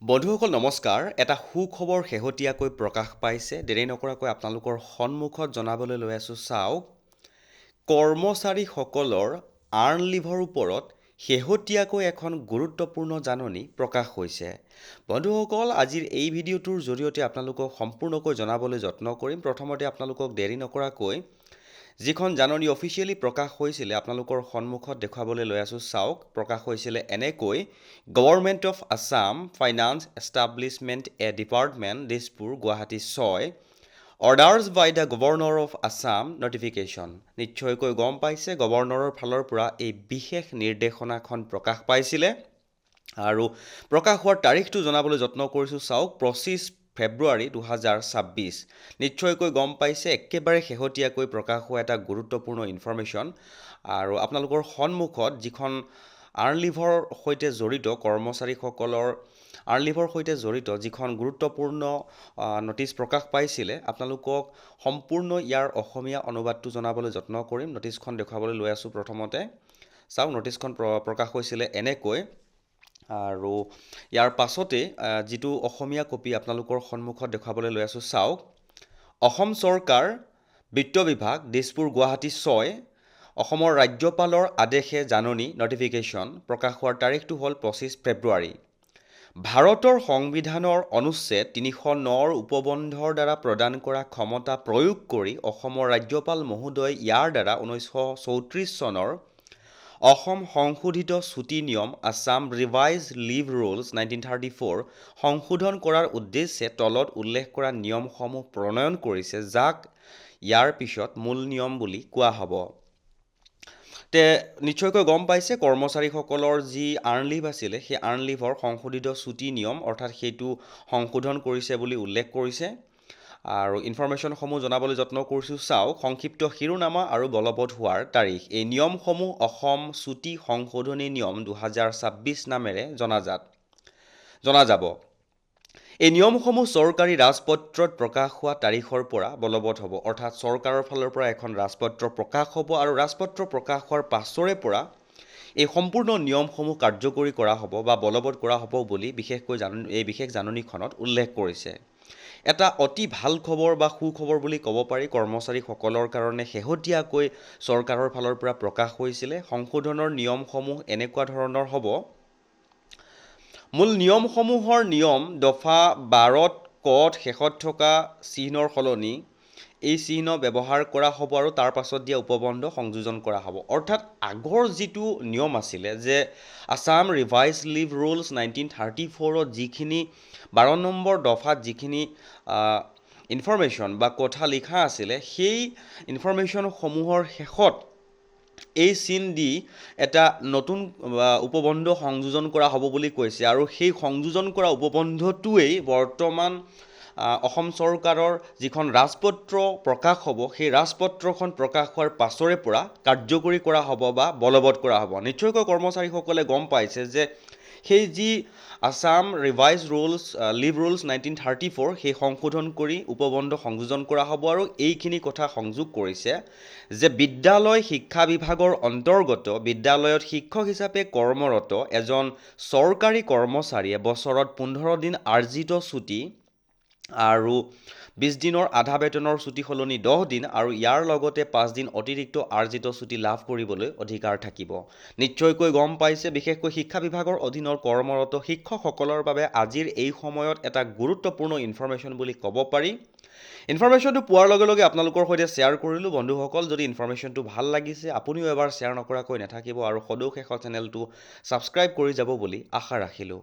বন্ধুসকল নমস্কাৰ। এটা সুখবৰ শেহতীয়াকৈ প্ৰকাশ পাইছে। দেৰি নকৰাকৈ আপোনালোকৰ সন্মুখত জনাবলৈ লৈ আছোঁ। চাওক, কৰ্মচাৰীসকলৰ আৰ্ণ লিভৰ ওপৰত শেহতীয়াকৈ এখন গুৰুত্বপূৰ্ণ জাননী প্ৰকাশ হৈছে। বন্ধুসকল, আজিৰ এই ভিডিঅ'টোৰ জৰিয়তে আপোনালোকক সম্পূৰ্ণকৈ জনাবলৈ যত্ন কৰিম। প্ৰথমতে আপোনালোকক দেৰি নকৰাকৈ যিখন জাননী অফিচিয়েলি প্ৰকাশ হৈছিলে আপোনালোকৰ সন্মুখত দেখুৱাবলৈ লৈ আছোঁ। চাওক, প্ৰকাশ হৈছিলে এনেকৈ: government of Assam finance establishment A department, Dispur, Guwahati 6, orders by the governor of Assam, notification. নিশ্চয়কৈ গম পাইছে, গভৰ্ণৰৰ ফালৰ পৰা এই বিশেষ নিৰ্দেশনাখন প্ৰকাশ পাইছিলে আৰু প্ৰকাশ হোৱাৰ তাৰিখটো জনাবলৈ যত্ন কৰিছোঁ। চাওক, 25 ফেব্ৰুৱাৰী 2026। নিশ্চয়কৈ গম পাইছে, একেবাৰে শেহতীয়াকৈ প্ৰকাশ হোৱা এটা গুৰুত্বপূৰ্ণ ইনফৰমেশ্যন। আৰু আপোনালোকৰ সন্মুখত যিখন আৰ্ণ লিভৰ সৈতে জড়িত কৰ্মচাৰীসকলৰ আৰ্ণ লিভৰ সৈতে জড়িত যিখন গুৰুত্বপূৰ্ণ নটিচ প্ৰকাশ পাইছিলে, আপোনালোকক সম্পূৰ্ণ ইয়াৰ অসমীয়া অনুবাদটো জনাবলৈ যত্ন কৰিম। নটিচখন দেখুৱাবলৈ লৈ আছোঁ। প্ৰথমতে চাওক, নটিচখন প্ৰকাশ হৈছিলে এনেকৈ আৰু ইয়াৰ পাছতে যিটো অসমীয়া কপি আপোনালোকৰ সন্মুখত দেখুৱাবলৈ লৈ আছোঁ। চাওক, অসম চৰকাৰ বিত্ত বিভাগ, দিছপুৰ, গুৱাহাটী 6, অসমৰ ৰাজ্যপালৰ আদেশে জাননী, নটিফিকেশ্যন। প্ৰকাশ হোৱাৰ তাৰিখটো হ'ল 25 ফেব্ৰুৱাৰী। ভাৰতৰ সংবিধানৰ অনুচ্ছেদ 309ৰ উপবন্ধৰ দ্বাৰা প্ৰদান কৰা ক্ষমতা প্ৰয়োগ কৰি অসমৰ ৰাজ্যপাল মহোদয় ইয়াৰ দ্বাৰা 1934 চনৰ অসম সংশোধিত ছুটী নিয়ম আছাম ৰিভাইজ লিভ ৰুলছ 1934 সংশোধন কৰাৰ উদ্দেশ্যে তলত উল্লেখ কৰা নিয়মসমূহ প্ৰণয়ন কৰিছে, যাক ইয়াৰ পিছত মূল নিয়ম বুলি কোৱা হ'ব। নিশ্চয়কৈ গম পাইছে, কৰ্মচাৰীসকলৰ যি আৰ্ণ লিভ আছিলে সেই আৰ্ণ লিভৰ সংশোধিত ছুটী নিয়ম, অৰ্থাৎ সেইটো সংশোধন কৰিছে বুলি উল্লেখ কৰিছে আৰু ইনফৰমেশ্যনসমূহ জনাবলৈ যত্ন কৰিছোঁ। চাওক, সংক্ষিপ্ত শিৰোনামা আৰু বলবৎ হোৱাৰ তাৰিখ। এই নিয়মসমূহ অসম ছুটী সংশোধনী নিয়ম 2026 নামেৰে জনা যাব। এই নিয়মসমূহ চৰকাৰী ৰাজপত্ৰত প্ৰকাশ হোৱা তাৰিখৰ পৰা বলবৎ হ'ব, অৰ্থাৎ চৰকাৰৰ ফালৰ পৰা এখন ৰাজপত্ৰ প্ৰকাশ হ'ব আৰু ৰাজপত্ৰ প্ৰকাশ হোৱাৰ পাছৰে পৰা এই সম্পূৰ্ণ নিয়মসমূহ কাৰ্যকৰী কৰা হ'ব বা বলবৎ কৰা হ'ব বুলি এই বিশেষ জাননীখনত উল্লেখ কৰিছে। এটা অতি ভাল খবৰ বা সুখবৰ বুলি ক'ব পাৰি কৰ্মচাৰীসকলৰ কাৰণে। শেহতীয়াকৈ চৰকাৰৰ ফালৰ পৰা প্ৰকাশ হৈছিলে সংশোধনৰ নিয়মসমূহ এনেকুৱা ধৰণৰ হ'ব। মূল নিয়মসমূহৰ নিয়ম দফা 12ত কত শেষত থকা চিহ্নৰ সলনি এই চিহ্ন ব্যৱহাৰ কৰা হ'ব আৰু তাৰ পাছত দিয়া উপবন্ধ সংযোজন কৰা হ'ব। অৰ্থাৎ আগৰ যিটো নিয়ম আছিলে যে আছাম ৰিভাইজ লিভ ৰুলছ 1934ত যিখিনি 12 নম্বৰ দফাত যিখিনি ইনফৰমেশ্যন বা কথা লিখা আছিলে, সেই ইনফৰমেশ্যনসমূহৰ শেষত এই চিন দি এটা নতুন উপবন্ধ সংযোজন কৰা হ'ব বুলি কৈছে আৰু সেই সংযোজন কৰা উপবন্ধটোৱেই বৰ্তমান অসম চৰকাৰৰ যিখন ৰাজপত্ৰ প্ৰকাশ হ'ব, সেই ৰাজপত্ৰখন প্ৰকাশ হোৱাৰ পাছৰে পৰা কাৰ্যকৰী কৰা হ'ব বা বলবৎ কৰা হ'ব। নিশ্চয়কৈ কৰ্মচাৰীসকলে গম পাইছে যে সেই যি আছাম ৰিভাইজ লিভ ৰুলছ 1934 সেই সংশোধন কৰি উপবন্ধ সংযোজন কৰা হ'ব আৰু এইখিনি কথা সংযোগ কৰিছে যে বিদ্যালয় শিক্ষা বিভাগৰ অন্তৰ্গত বিদ্যালয়ত শিক্ষক হিচাপে কৰ্মৰত এজন চৰকাৰী কৰ্মচাৰীয়ে বছৰত 15 দিন আৰ্জিত ছুটী আৰু 20 দিনৰ আধা বেতনৰ ছুটী সলনি 10 দিন আৰু ইয়াৰ লগতে 5 দিন অতিৰিক্ত আৰ্জিত ছুটী লাভ কৰিবলৈ অধিকাৰ থাকিব। নিশ্চয়কৈ গম পাইছে, বিশেষকৈ শিক্ষা বিভাগৰ অধীনৰ কৰ্মৰত শিক্ষকসকলৰ বাবে আজিৰ এই সময়ত এটা গুৰুত্বপূৰ্ণ ইনফৰমেশ্যন বুলি ক'ব পাৰি। ইনফৰমেশ্যনটো পোৱাৰ লগে লগে আপোনালোকৰ সৈতে শ্বেয়াৰ কৰিলোঁ। বন্ধুসকল, যদি ইনফৰমেশ্যনটো ভাল লাগিছে আপুনিও এবাৰ শ্বেয়াৰ নকৰাকৈ নাথাকিব আৰু সদৌ শেষত চেনেলটো ছাবস্ক্ৰাইব কৰি যাব বুলি আশা ৰাখিলোঁ।